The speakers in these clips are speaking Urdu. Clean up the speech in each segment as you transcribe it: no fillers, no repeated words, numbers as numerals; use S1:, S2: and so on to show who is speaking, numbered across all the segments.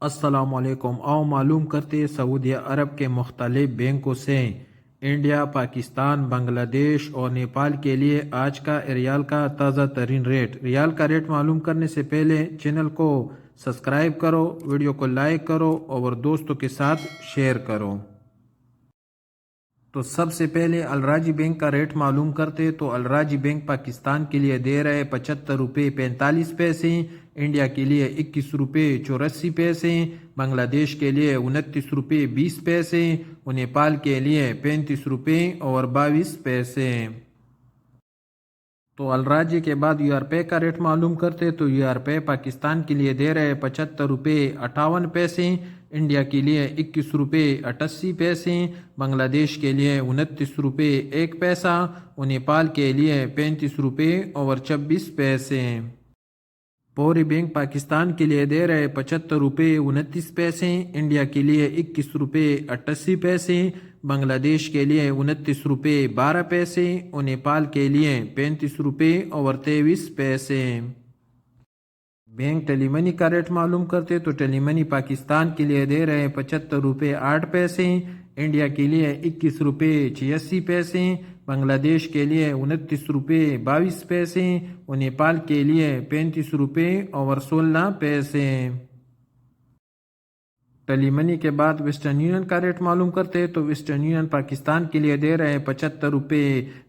S1: السلام علیکم۔ آؤ معلوم کرتے سعودی عرب کے مختلف بینکوں سے انڈیا، پاکستان، بنگلہ دیش اور نیپال کے لیے آج کا ریال کا تازہ ترین ریٹ۔ ریال کا ریٹ معلوم کرنے سے پہلے چینل کو سبسکرائب کرو، ویڈیو کو لائک کرو اور دوستوں کے ساتھ شیئر کرو۔ تو سب سے پہلے الراجی بینک کا ریٹ معلوم کرتے تو الراجی بینک پاکستان کے لیے دے رہے 75 روپے 45 پیسے، انڈیا کے لیے 21 روپے 84 پیسے، بنگلہ دیش کے لیے 29 روپے 20 پیسے اور نیپال کے لیے 35 روپے اور 22 پیسے۔ تو الراجی کے بعد یو آر پے کا ریٹ معلوم کرتے تو یو آر پے پاکستان کے لیے دے رہے 75 روپے 58 پیسے، انڈیا کے لیے 21 روپے 88 پیسے، بنگلہ دیش کے لیے 29 روپے 1 پیسہ اور نیپال کے لیے 35 روپے اور 26 پیسے۔ پوری بینک پاکستان کے لیے دے رہے 75 روپے 29 پیسے، انڈیا کے لیے 21 روپے 88 پیسے، بنگلہ دیش کے لیے 29 روپے 12 پیسے اور نیپال کے لیے 35 روپے اور 23 پیسے۔ بینک ٹیلی منی کا ریٹ معلوم کرتے تو ٹیلی منی پاکستان کے لیے دے رہے 75 روپے 8 پیسے، انڈیا کے لیے 21 روپے 86 پیسے، بنگلہ دیش کے لیے 29 روپے 22 پیسے اور نیپال کے لیے 35 روپے اور 16 پیسے۔ ٹیلی منی کے بعد ویسٹرن یونین کا ریٹ معلوم کرتے تو ویسٹرن یونین پاکستان کے لیے دے رہے 75 روپے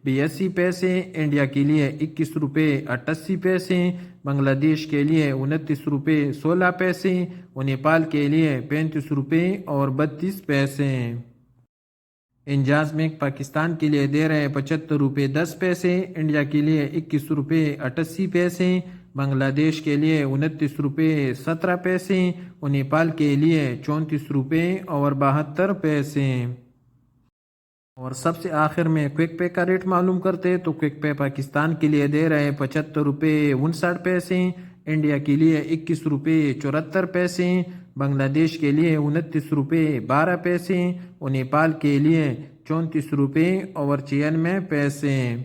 S1: 82 پیسے، انڈیا کے لیے 21 روپے 88 پیسے، بنگلہ دیش کے لیے 29 روپے 16 پیسے اور نیپال کے لیے 35 روپے اور 32 پیسے۔ انجاز بینک پاکستان کے لیے دے رہے 75 روپے 10 پیسے، انڈیا کے لیے 21 روپے 88 پیسے، بنگلہ دیش کے لیے 29 روپے 17 پیسے اور نیپال کے لیے 34 روپے اور 72 پیسے۔ اور سب سے آخر میں کوئک پے کا ریٹ معلوم کرتے تو کوئک پے پاکستان کے لیے دے رہے 75 روپے 59 پیسے، انڈیا کے لیے 21 روپے 74 پیسے، بنگلہ دیش کے لیے 29 روپے 12 پیسے اور نیپال کے لیے 34 روپے اور 96 پیسے۔